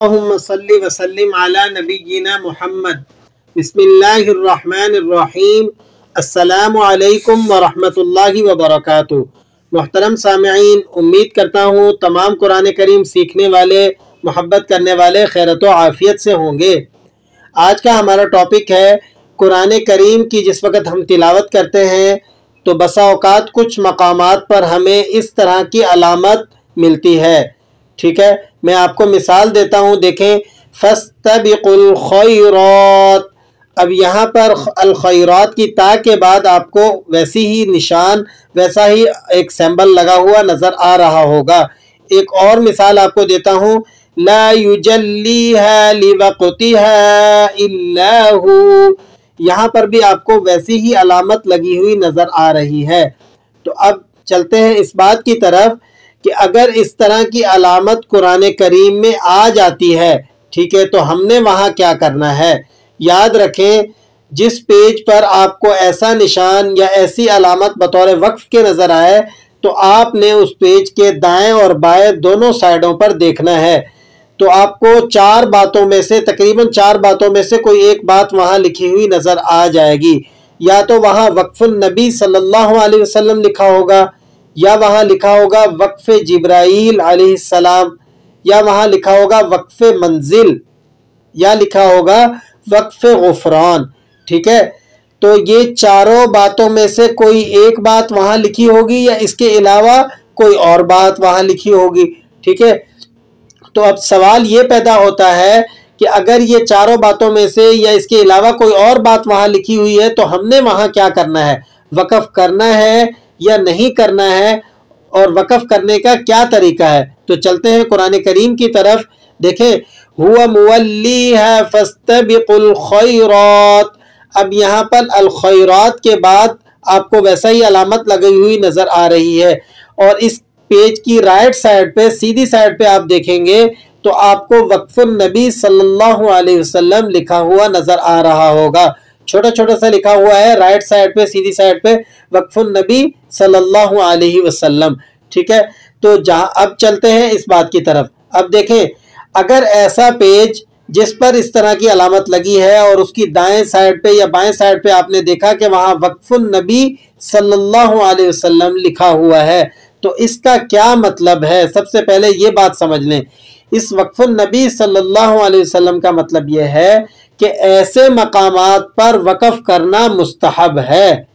अल्लाहुम्मा सल्ली व सल्लिम अला नबिय्यिना मुहम्मद। बिस्मिल्लाहिर्रहमानिर्रहीम। अस्सलामु अलैकुम व रहमतुल्लाहि व बरकातुहू। मोहतरम सामिईन, उम्मीद करता हूँ तमाम कुरान करीम सीखने वाले, मोहब्बत करने वाले खैरत व आफ़ियत से होंगे। आज का हमारा टॉपिक है कुरान करीम की। जिस वक़्त हम तिलावत करते हैं तो बसा औकात कुछ मकामात पर हमें इस तरह की अलामत मिलती है। ठीक है, मैं आपको मिसाल देता हूँ। देखें, फस्तबिकुल खैरात। अब यहाँ पर अल खैरात की ता के बाद आपको वैसी ही निशान, वैसा ही एक सिंबल लगा हुआ नज़र आ रहा होगा। एक और मिसाल आपको देता हूँ, ला युजल्लीहा लिवक़्तिहा इल्ला हु। यहाँ पर भी आपको वैसी ही अलामत लगी हुई नज़र आ रही है। तो अब चलते हैं इस बात की तरफ कि अगर इस तरह की अलामत कुरान करीम में आ जाती है, ठीक है, तो हमने वहाँ क्या करना है। याद रखें, जिस पेज पर आपको ऐसा निशान या ऐसी अलामत बतौर वक्फ के नज़र आए तो आपने उस पेज के दाएं और बाएं दोनों साइडों पर देखना है। तो आपको चार बातों में से, तकरीबन चार बातों में से कोई एक बात वहाँ लिखी हुई नज़र आ जाएगी। या तो वहाँ वक्फ़ुन नबी सल्लल्लाहु अलैहि वसल्लम लिखा होगा, या वहाँ लिखा होगा वक्फ़ जिब्राईल अलैहिस्सलाम, या वहाँ लिखा होगा वक्फ़ मंजिल, या लिखा होगा वक्फ़ गुफ़रान। ठीक है, तो ये चारों बातों में से कोई एक बात वहाँ लिखी होगी या इसके अलावा कोई और बात वहाँ लिखी होगी। ठीक है, तो अब सवाल ये पैदा होता है कि अगर ये चारों बातों में से या इसके अलावा कोई और बात वहाँ लिखी हुई है तो हमने वहाँ क्या करना है, वक़फ़ करना है या नहीं करना है, और वक़फ़ करने का क्या तरीका है। तो चलते हैं कुरान करीम की तरफ। देखें, हुवा मुवल्लीहा फस्तबिकुल खैरात। अब यहाँ पर अल खैरात के बाद आपको वैसा ही अलामत लगी हुई नज़र आ रही है, और इस पेज की राइट साइड पे, सीधी साइड पे आप देखेंगे तो आपको वक्फ़ुन नबी सल्लल्लाहु अलैहि वसल्लम लिखा हुआ नज़र आ रहा होगा। छोटा छोटा सा लिखा हुआ है राइट साइड पे, सीधी साइड पे, वक्फ़ुन नबी सल्लल्लाहु अलैहि वसल्लम। ठीक है, तो जहाँ अब चलते हैं इस बात की तरफ। अब देखें, अगर ऐसा पेज जिस पर इस तरह की अलामत लगी है और उसकी दाएं साइड पे या बाएं साइड पे आपने देखा कि वहाँ वक्फ़ुन नबी सल्लल्लाहु अलैहि वसल्लम लिखा हुआ है, तो इसका क्या मतलब है। सबसे पहले ये बात समझ लें, इस वक्फ़ुन नबी सल्लल्लाहु अलैहि वसल्लम का मतलब यह है कि ऐसे मकामात पर वक़फ़ करना मुस्तहब है।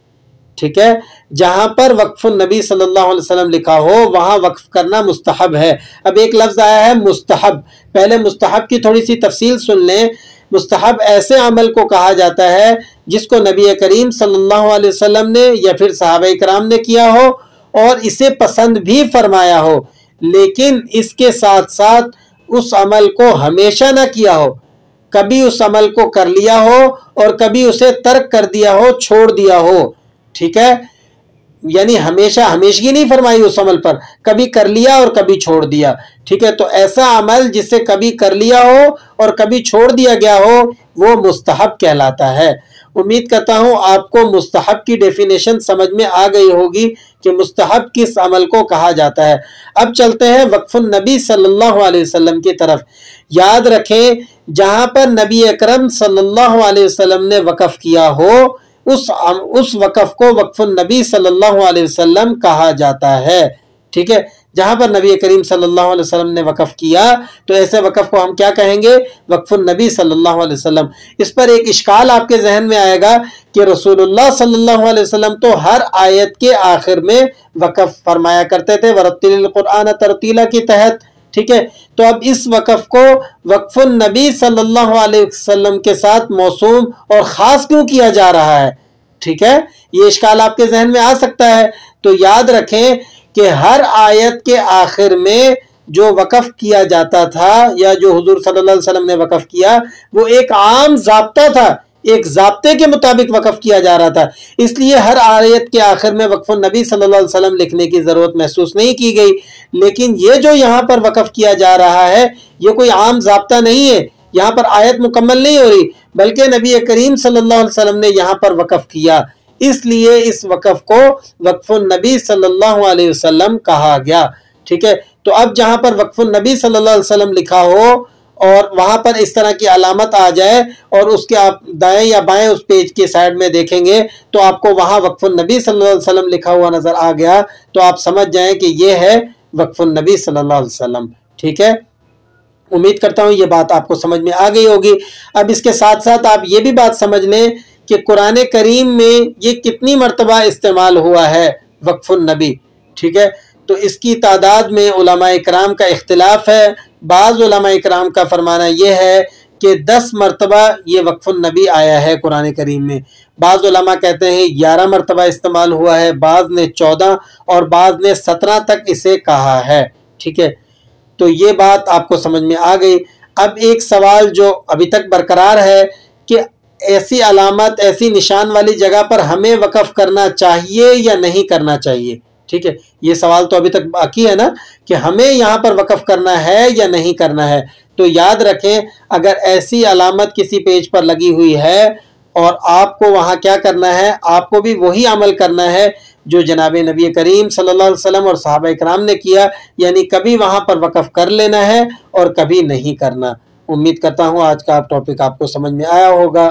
ठीक है, जहां पर वक्फ़ुन नबी सल्लल्लाहु अलैहि वसल्लम लिखा हो वहां वक्फ़ करना मुस्तहब है। अब एक लफ्ज़ आया है मुस्तहब, पहले मुस्तहब की थोड़ी सी तफसील सुन लें। मुस्तहब ऐसे अमल को कहा जाता है जिसको नबी करीम सल्लल्लाहु अलैहि वसल्लम ने या फिर सहाबा किराम ने किया हो और इसे पसंद भी फरमाया हो, लेकिन इसके साथ साथ उस अमल को हमेशा ना किया हो। कभी उस अमल को कर लिया हो और कभी उसे तर्क कर दिया हो, छोड़ दिया हो। ठीक है, यानी हमेशा हमेशगी नहीं फरमाई उस अमल पर, कभी कर लिया और कभी छोड़ दिया। ठीक है, तो ऐसा अमल जिसे कभी कर लिया हो और कभी छोड़ दिया गया हो वो मुस्तहब कहलाता है। उम्मीद करता हूँ आपको मुस्तहब की डेफिनेशन समझ में आ गई होगी कि मुस्तहब किस अमल को कहा जाता है। अब चलते हैं वक्फ़ुन नबी सल्लल्लाहु अलैहि वसल्लम की तरफ। याद रखें, जहाँ पर नबी अकरम सल्लल्लाहु अलैहि वसल्लम ने वक़फ़ किया हो उस वक़फ़ को वक्फ़ुन नबी सल्लल्लाहु अलैहि वसल्लम कहा जाता है। ठीक है, जहाँ पर नबी करीम सल्लल्लाहु अलैहि वसल्लम ने वक़फ़ किया तो ऐसे वक़फ़ को हम क्या कहेंगे, वक्फ़ुन नबी सल्लल्लाहु अलैहि वसल्लम। इस पर एक इश्काल आपके जहन में आएगा कि रसूलुल्लाह सल्लल्लाहु अलैहि वसल्लम तो हर आयत के आखिर में वक़फ़ फरमाया करते थे, वरत्तिलिल कुरआन तरतीला के तहत। ठीक है, तो अब इस वक़फ़ को वक्फ़ुन नबी सल्लल्लाहु अलैहि वसल्लम के साथ मौसूम और ख़ास क्यों किया जा रहा है। ठीक है, ये इश्काल आपके जहन में आ सकता है। तो याद रखें कि हर आयत के आखिर में जो वक़फ़ किया जाता था या जो हुज़ूर सल्लल्लाहु अलैहि वसल्लम ने वक़फ़ किया वो एक आम ज़ाब्ता था, एक ज़ाब्ते के मुताबिक वक़फ़ किया जा रहा था। इसलिए हर आयत के आखिर में वक्फ़ुन नबी सल्लल्लाहु अलैहि वसल्लम लिखने की ज़रूरत महसूस नहीं की गई। लेकिन ये जो यहाँ पर वक़फ़ किया जा रहा है ये कोई आम ज़ाब्ता नहीं है, यहाँ पर आयत मुकम्मल नहीं हो रही, बल्कि नबी करीम सल्लल्लाहु अलैहि वसल्लम ने यहाँ पर वक़फ़ किया, इसलिए इस वक़फ़ को वक्फ़ुन नबी सल्लल्लाहु अलैहि वसल्लम कहा गया। ठीक है, तो अब जहाँ पर वक्फ़ुन नबी सल्लल्लाहु अलैहि वसल्लम लिखा हो और वहां पर इस तरह की अलामत आ जाए और उसके आप दाएं या बाएं उस पेज के साइड में देखेंगे तो आपको वहां वक्फुन नबी सल्लल्लाहु अलैहि वसल्लम लिखा हुआ नजर आ गया, तो आप समझ जाएं कि ये है वक्फुन नबी सल्लल्लाहु अलैहि वसल्लम। ठीक है, उम्मीद करता हूं ये बात आपको समझ में आ गई होगी। अब इसके साथ साथ आप ये भी बात समझ लें कि कुरान करीम में ये कितनी मर्तबा इस्तेमाल हुआ है वक्फुन नबी। ठीक है, तो इसकी तादाद में उलमा इकराम का इख्तिलाफ है। बाज़ उलमा इकराम का फरमाना यह है कि 10 मरतबा ये वक्फुन नबी आया है कुरान करीम में। बाज़ उलमा कहते हैं 11 मरतबा इस्तेमाल हुआ है, बाज़ ने 14 और बाज़ ने 17 तक इसे कहा है। ठीक है, तो ये बात आपको समझ में आ गई। अब एक सवाल जो अभी तक बरकरार है कि ऐसी अलामत, ऐसी निशान वाली जगह पर हमें वक़फ़ करना चाहिए या नहीं करना चाहिए। ठीक है, ये सवाल तो अभी तक बाकी है ना कि हमें यहाँ पर वक़फ़ करना है या नहीं करना है। तो याद रखें, अगर ऐसी अलामत किसी पेज पर लगी हुई है और आपको वहाँ क्या करना है, आपको भी वही अमल करना है जो जनाब नबी करीम सल्लल्लाहु अलैहि वसल्लम और सहाबा इकराम ने किया, यानी कभी वहाँ पर वक़फ़ कर लेना है और कभी नहीं करना। उम्मीद करता हूँ आज का टॉपिक आपको समझ में आया होगा।